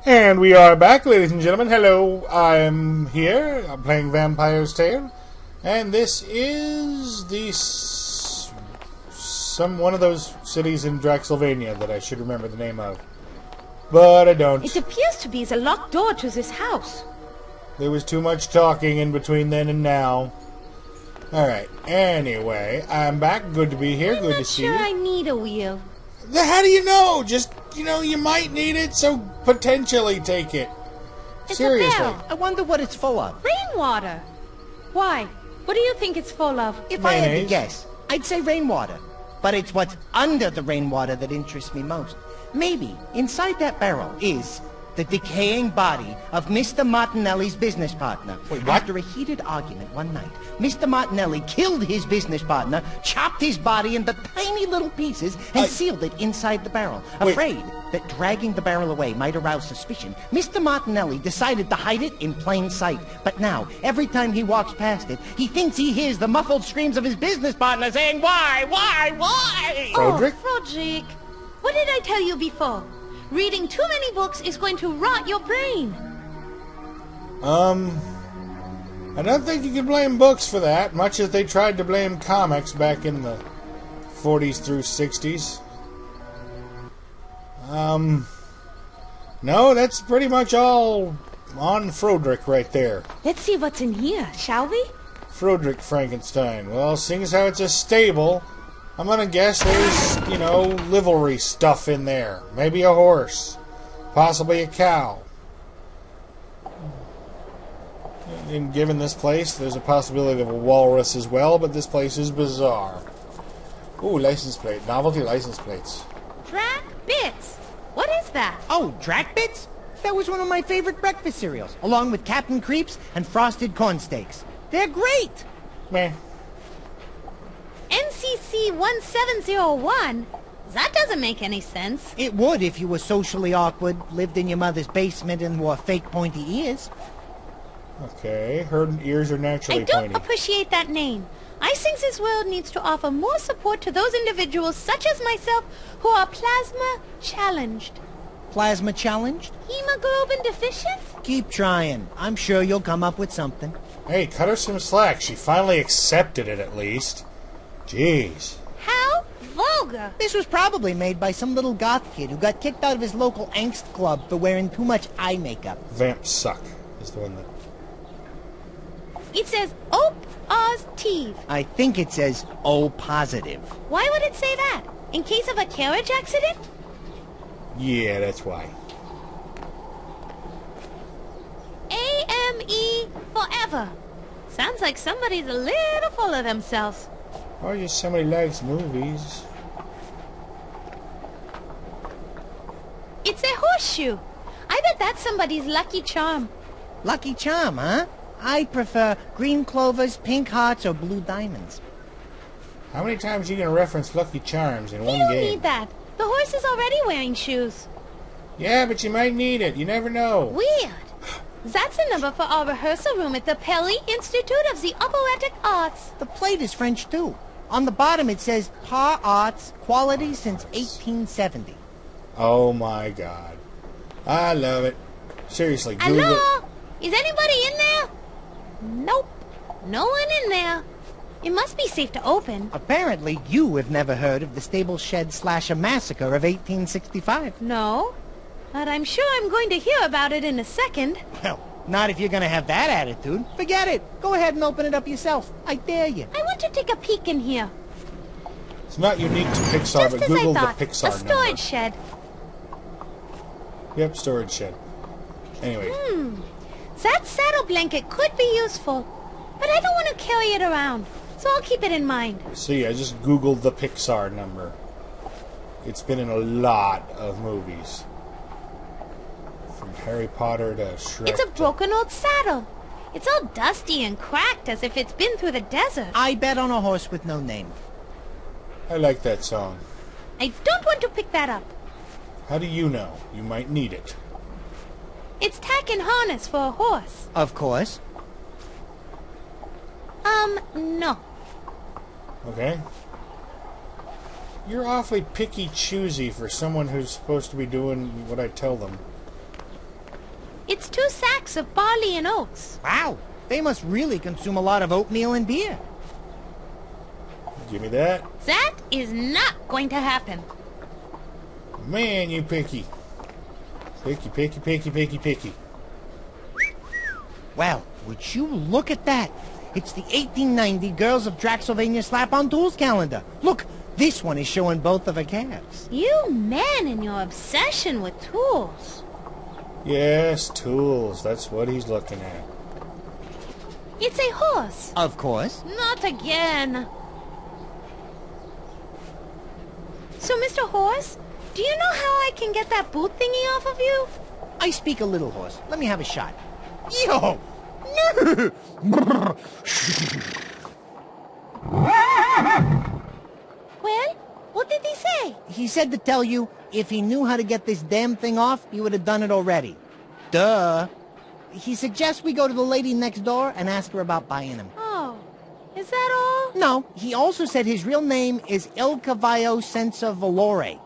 And we are back, ladies and gentlemen. Hello, I'm here. I'm playing Vampire's Tale. And this is one of those cities in Draxylvania that I should remember the name of. But I don't. It appears to be the locked door to this house. There was too much talking in between then and now. Alright, anyway, I'm back. Good to be here. Good to see you. I'm not sure I need a wheel. How do you know? Just, you might need it, so potentially take it. It's Seriously. a bell. I wonder what it's full of. Rainwater. Why? What do you think it's full of? If I had to Mayonnaise. guess, I'd say rainwater. But it's what's under the rainwater that interests me most. Maybe inside that barrel is the decaying body of Mr. Martinelli's business partner. Wait, what? After a heated argument one night, Mr. Martinelli killed his business partner, chopped his body into tiny little pieces, and sealed it inside the barrel. Wait. Afraid that dragging the barrel away might arouse suspicion, Mr. Martinelli decided to hide it in plain sight. But now, every time he walks past it, he thinks he hears the muffled screams of his business partner saying, "Why? Why? Why?" Froderick? Oh, Froderick. What did I tell you before? Reading too many books is going to rot your brain. I don't think you can blame books for that, much as they tried to blame comics back in the 40s through 60s. No, that's pretty much all on Froderick right there. Let's see what's in here, shall we? Froderick Frankenstein. Well, seeing as how it's a stable, I'm gonna guess there's, livery stuff in there. Maybe a horse. Possibly a cow. And given this place, there's a possibility of a walrus as well, but this place is bizarre. Ooh, license plate. Novelty license plates. Drac Bits. What is that? Oh, Drac Bits? That was one of my favorite breakfast cereals, along with Captain Creeps and Frosted Corn Steaks. They're great! Meh. NCC 1701? That doesn't make any sense. It would if you were socially awkward, lived in your mother's basement, and wore fake pointy ears. Okay, her ears are I naturally don't pointy. appreciate that name. I think this world needs to offer more support to those individuals such as myself who are plasma challenged. Plasma challenged? Hemoglobin deficient? Keep trying. I'm sure you'll come up with something. Hey, cut her some slack. She finally accepted it, at least. Jeez. How vulgar. This was probably made by some little goth kid who got kicked out of his local angst club for wearing too much eye makeup. Vamp Suck is the one that... It says Op Oz Teeth. I think it says O positive. Why would it say that? In case of a carriage accident? Yeah, that's why. AME forever. Sounds like somebody's a little full of themselves. Or just somebody likes movies. It's a horseshoe. I bet that's somebody's lucky charm. Lucky charm, huh? I prefer green clovers, pink hearts, or blue diamonds. How many times are you going to reference Lucky Charms in one You don't game? need that. The horse is already wearing shoes. Yeah, but you might need it. You never know. Weird. That's a number for our rehearsal room at the Pelly Institute of the Operatic Arts. The plate is French, too. On the bottom it says Par Arts, quality since 1870. Oh my god. I love it. Seriously, Google it. Hello? Is anybody in there? Nope. No one in there. It must be safe to open. Apparently you have never heard of the Stable Shed Slasher Massacre of 1865. No. But I'm sure I'm going to hear about it in a second. Well, not if you're going to have that attitude. Forget it. Go ahead and open it up yourself. I dare you. I want to take a peek in here. It's not unique to Pixar, Just but as Google I thought. the Pixar A storage number. shed. Yep, storage shed. Anyway, That saddle blanket could be useful. But I don't want to carry it around. So I'll keep it in mind. see, I just Googled the Pixar number. It's been in a lot of movies. From Harry Potter to Shrek. It's a broken old saddle. It's all dusty and cracked as if it's been through the desert. I bet on a horse with no name. I like that song. I don't want to pick that up. How do you know? You might need it. It's tack and harness for a horse. Of course. No. Okay? You're awfully picky choosy for someone who's supposed to be doing what I tell them. It's 2 sacks of barley and oats. Wow, they must really consume a lot of oatmeal and beer. Give me that. That is not going to happen. Man, you picky. Picky, picky, picky, picky, picky. Well, would you look at that? It's the 1890 Girls of Draxylvania Slap-on Tools calendar. Look, this one is showing both of her calves. You man and your obsession with tools. Yes, tools. That's what he's looking at. It's a horse. Of course. Not again. So, Mr. Horse, do you know how I can get that boot thingy off of you? I speak a little horse. Let me have a shot. Yo! Well, what did he say? He said to tell you, if he knew how to get this damn thing off, he would have done it already. Duh. He suggests we go to the lady next door and ask her about buying him. Oh, is that all? No, he also said his real name is Il Cavallo Senza Valore.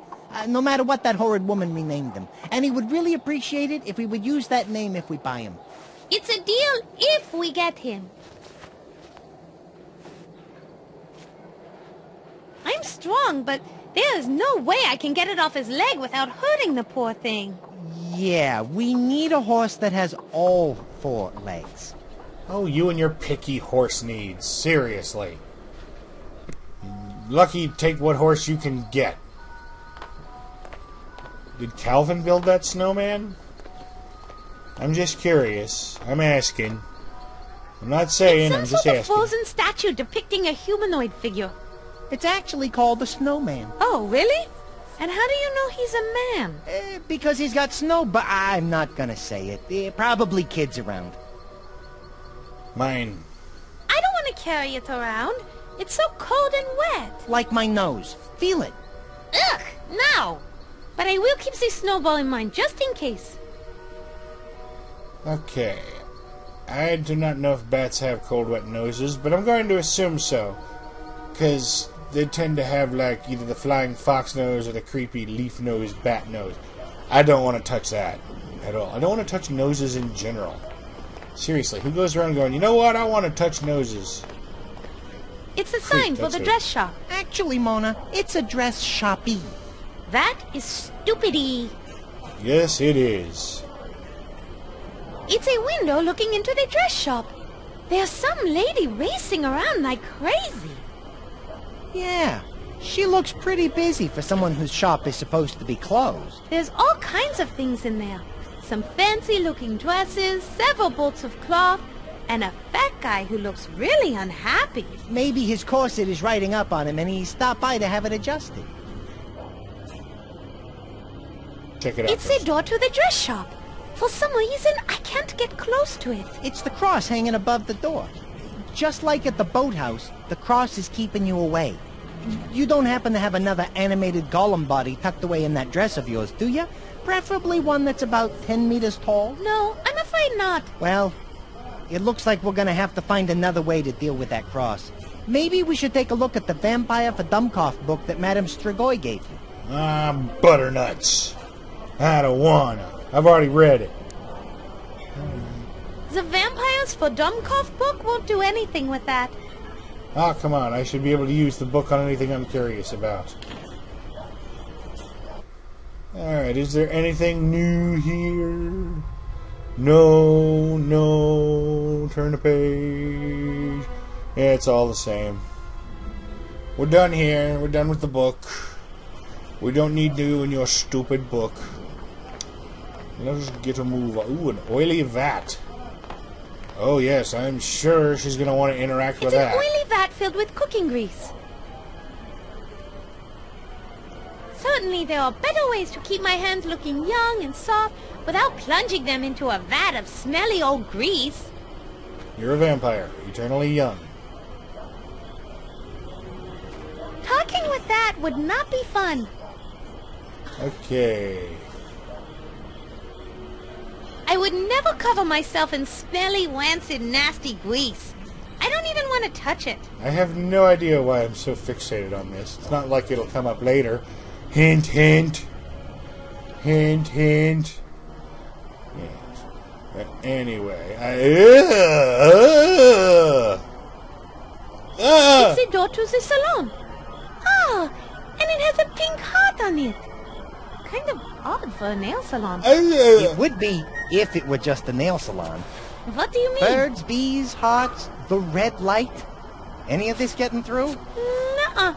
No matter what that horrid woman renamed him. And he would really appreciate it if we would use that name if we buy him. It's a deal if we get him. I'm strong, but there is no way I can get it off his leg without hurting the poor thing. Yeah, we need a horse that has all 4 legs. Oh, you and your picky horse needs. Seriously. Lucky to take what horse you can get. Did Calvin build that snowman? I'm just curious. I'm asking. I'm not saying, I'm It's just some sort of asking. frozen statue depicting a humanoid figure. It's actually called the Snowman. Oh, really? And how do you know he's a man? Because he's got snow, but I'm not gonna say it. Probably kids around. Mine. I don't want to carry it around. It's so cold and wet. Like my nose. Feel it. Ugh, no. But I will keep the snowball in mind just in case. Okay. I do not know if bats have cold, wet noses, but I'm going to assume so. Because they tend to have, like, either the flying fox nose or the creepy leaf nose bat nose. I don't want to touch that at all. I don't want to touch noses in general. Seriously, who goes around going, you know what, I want to touch noses? It's a sign for the dress shop. Actually, Mona, it's a dress shoppy. That is stupidity. Yes, it is. It's a window looking into the dress shop. There's some lady racing around like crazy. Yeah, she looks pretty busy for someone whose shop is supposed to be closed. There's all kinds of things in there. Some fancy-looking dresses, several bolts of cloth, and a fat guy who looks really unhappy. Maybe his corset is riding up on him and he stopped by to have it adjusted. Check it out. It's a door to the dress shop. For some reason, I can't get close to it. It's the cross hanging above the door. Just like at the boathouse, the cross is keeping you away. You don't happen to have another animated golem body tucked away in that dress of yours, do you? Preferably one that's about 10 meters tall? No, I'm afraid not. Well, it looks like we're gonna have to find another way to deal with that cross. Maybe we should take a look at the Vampyre for Dummkopf book that Madame Strigoi gave you. Ah, butternuts. I don't wanna. I've already read it. The Vampires for Dummkopf book won't do anything with that. Ah, come on. I should be able to use the book on anything I'm curious about. Alright, is there anything new here? No, no. Turn the page. Yeah, it's all the same. We're done here. We're done with the book. We don't need you in your stupid book. Let's get a move on. Ooh, an oily vat. Oh, yes, I'm sure she's going to want to interact with that. It's an oily vat filled with cooking grease. Certainly there are better ways to keep my hands looking young and soft without plunging them into a vat of smelly old grease. You're a vampire, eternally young. Talking with that would not be fun. Okay. I would never cover myself in smelly, rancid, nasty grease. I don't even want to touch it. I have no idea why I'm so fixated on this. It's not like it'll come up later. Hint, hint. Hint, hint. Yes. Anyway, It's the door to the salon. Oh, and it has a pink heart on it. Kind of odd for a nail salon. It would be if it were just a nail salon. What do you mean? Birds, bees, hearts, the red light. Any of this getting through? Nuh-uh.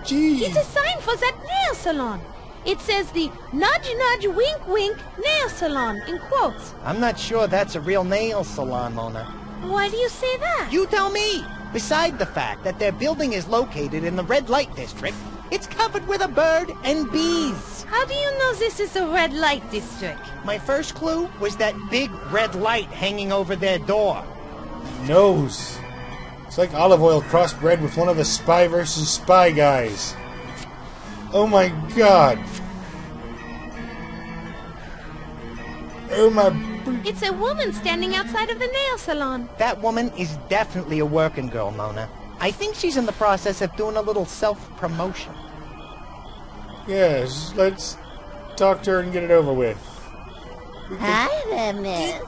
Gee. It's a sign for that nail salon. It says the nudge nudge wink wink nail salon in quotes. I'm not sure that's a real nail salon, Mona. Why do you say that? You tell me! Beside the fact that their building is located in the red light district, it's covered with a bird and bees. How do you know this is a red light district? My first clue was that big red light hanging over their door. Nose. It's like olive oil crossbred with one of the Spy versus Spy guys. Oh my god. Oh my... It's a woman standing outside of the nail salon. That woman is definitely a working girl, Mona. I think she's in the process of doing a little self-promotion. Yes, let's talk to her and get it over with. Hi there, miss.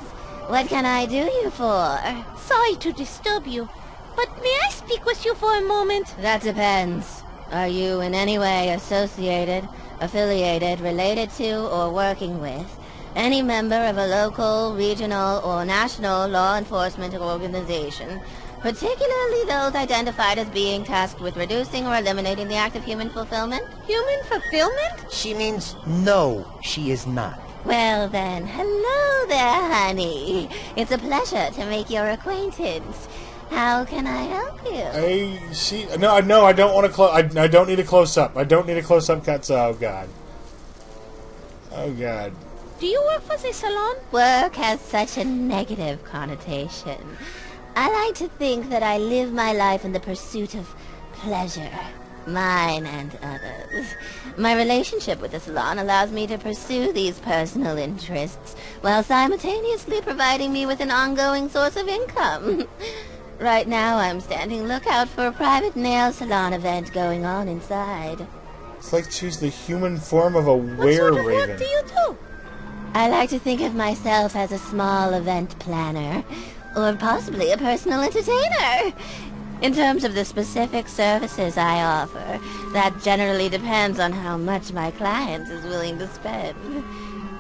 What can I do you for? Sorry to disturb you, but may I speak with you for a moment? That depends. Are you in any way associated, affiliated, related to, or working with any member of a local, regional, or national law enforcement organization, particularly those identified as being tasked with reducing or eliminating the act of human fulfillment? Human fulfillment? She means no, she is not. Well then, hello there, honey. It's a pleasure to make your acquaintance. How can I help you? No, I don't want to close. I don't need a close up. I don't need a close up cut. Oh god. Oh god. Do you work for the salon? Work has such a negative connotation. I like to think that I live my life in the pursuit of pleasure, mine and others. My relationship with the salon allows me to pursue these personal interests while simultaneously providing me with an ongoing source of income. Right now I'm standing lookout for a private nail salon event going on inside. It's like she's the human form of a What sort of were-raven. work do you do? I like to think of myself as a small event planner, or possibly a personal entertainer. In terms of the specific services I offer, that generally depends on how much my client is willing to spend.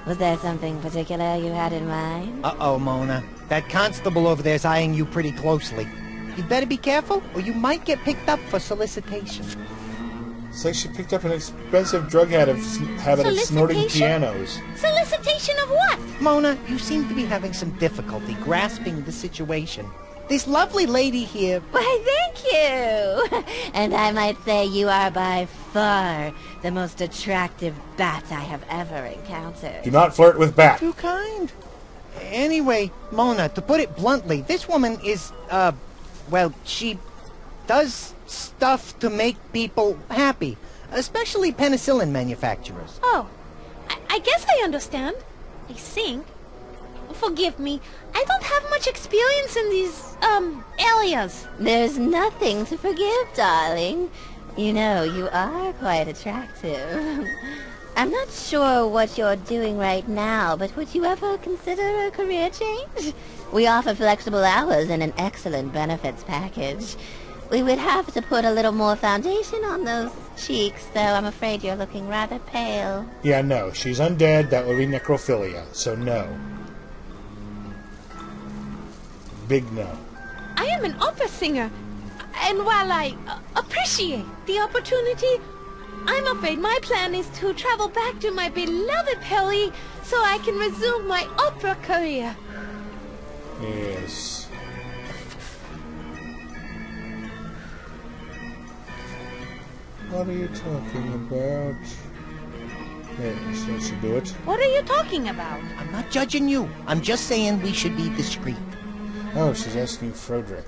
Was there something particular you had in mind? Uh-oh, Mona. That constable over there's eyeing you pretty closely. You'd better be careful, or you might get picked up for solicitation. It's like she picked up an expensive drug habit of snorting pianos. Solicitation of what? Mona, you seem to be having some difficulty grasping the situation. This lovely lady here... Why, thank you! And I might say you are by far the most attractive bat I have ever encountered. Do not flirt with Bat. Too kind. Anyway, Mona, to put it bluntly, this woman is, well, she does stuff to make people happy, especially penicillin manufacturers. Oh, I guess I understand. I think. Forgive me, I don't have much experience in these, areas. There's nothing to forgive, darling. You know, you are quite attractive. I'm not sure what you're doing right now, but would you ever consider a career change? We offer flexible hours and an excellent benefits package. We would have to put a little more foundation on those cheeks, though I'm afraid you're looking rather pale. Yeah, no. She's undead. That would be necrophilia. So no. Big no. I am an opera singer, and while I appreciate the opportunity, I'm afraid my plan is to travel back to my beloved Pelly so I can resume my opera career. Yes. What are you talking about? Yes, that should do it. What are you talking about? I'm not judging you. I'm just saying we should be discreet. Oh, she's asking Frederick.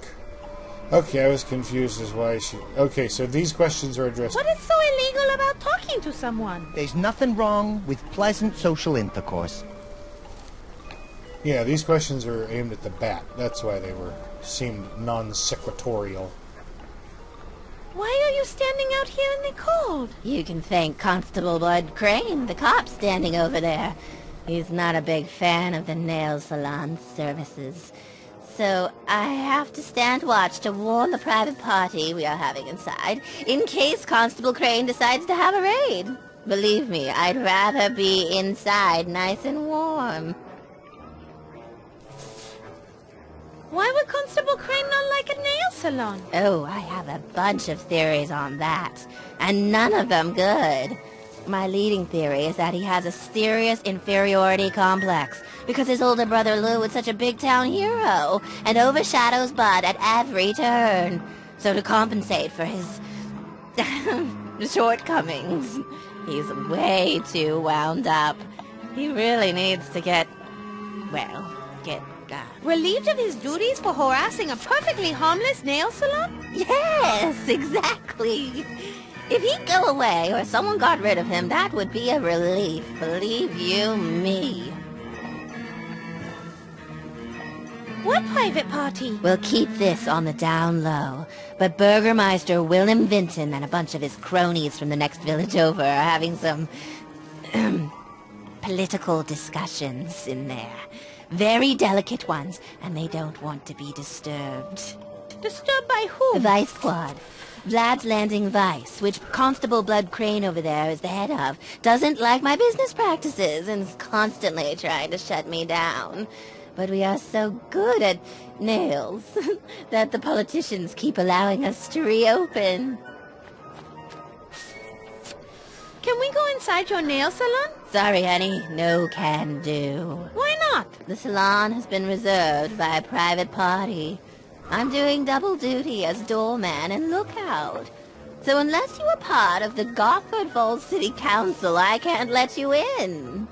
Okay, I was confused as why she... Okay, so these questions are addressed... What is so illegal about talking to someone? There's nothing wrong with pleasant social intercourse. Yeah, these questions are aimed at the Bat. That's why they seemed non-sequitorial. Why are you standing out here in the cold? You can thank Constable Bud Crane, the cop standing over there. He's not a big fan of the nail salon services. So I have to stand watch to warn the private party we are having inside, in case Constable Crane decides to have a raid. Believe me, I'd rather be inside nice and warm. Why would Constable Crane not like a nail salon? Oh, I have a bunch of theories on that, and none of them good. My leading theory is that he has a serious inferiority complex because his older brother Lou is such a big-town hero and overshadows Bud at every turn. So to compensate for his shortcomings, he's way too wound up. He really needs to get relieved of his duties for harassing a perfectly harmless nail salon? Yes, exactly. If he'd go away or someone got rid of him, that would be a relief, believe you me. What private party? We'll keep this on the down low, but Burgermeister Willem Vinton and a bunch of his cronies from the next village over are having some political discussions in there. Very delicate ones, and they don't want to be disturbed. Disturbed by who? The Vice Squad. Vlad's Landing Vice, which Constable Blood Crane over there is the head of, doesn't like my business practices and is constantly trying to shut me down. But we are so good at nails that the politicians keep allowing us to reopen. Can we go inside your nail salon? Sorry, honey, no can do. Why not? The salon has been reserved by a private party. I'm doing double duty as doorman and lookout. So unless you are part of the Gotford Falls City Council, I can't let you in.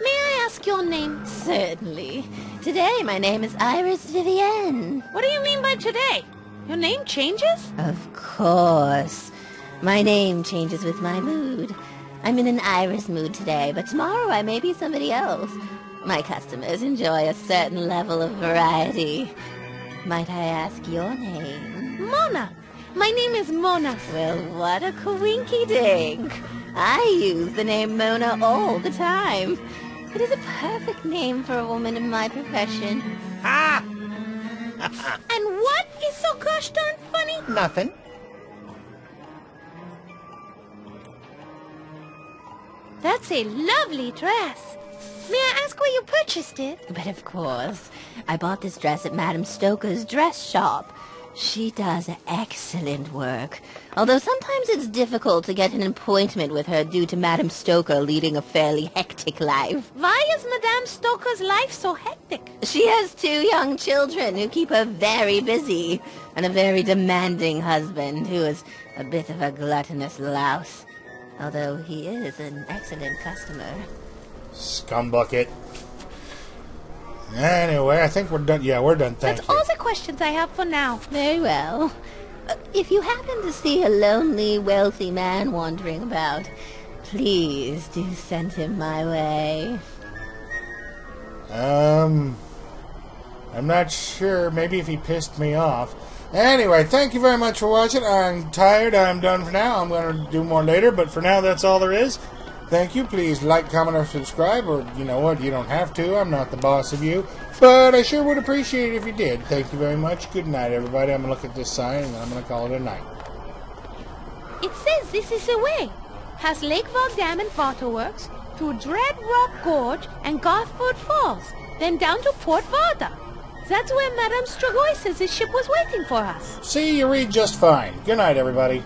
May I ask your name? Certainly. Today, my name is Iris Vivienne. What do you mean by today? Your name changes? Of course. My name changes with my mood. I'm in an Iris mood today, but tomorrow I may be somebody else. My customers enjoy a certain level of variety. Might I ask your name? Mona. My name is Mona. Well, what a coinky-dink. I use the name Mona all the time. It is a perfect name for a woman in my profession. Ah! And what is so gosh darn funny? Nothing. That's a lovely dress. May I ask where you purchased it? But of course, I bought this dress at Madame Stoker's dress shop. She does excellent work, although sometimes it's difficult to get an appointment with her due to Madame Stoker leading a fairly hectic life. Why is Madame Stoker's life so hectic? She has 2 young children who keep her very busy, and a very demanding husband who is a bit of a gluttonous louse, although he is an excellent customer. Scumbucket. Anyway, I think we're done. Yeah, we're done. Thank That's you. all the questions I have for now. Very well. If you happen to see a lonely, wealthy man wandering about, please do send him my way. I'm not sure. Maybe if he pissed me off. Anyway, thank you very much for watching. I'm tired. I'm done for now. I'm going to do more later, but for now, that's all there is. Thank you. Please like, comment, or subscribe, or you know what? You don't have to. I'm not the boss of you. But I sure would appreciate it if you did. Thank you very much. Good night, everybody. I'm going to look at this sign, and then I'm going to call it a night. It says this is the way. Past Lakeville Dam and Waterworks, through Dread Rock Gorge and Gotford Falls, then down to Port Varda. That's where Madame Strigoi says his ship was waiting for us. See, you read just fine. Good night, everybody.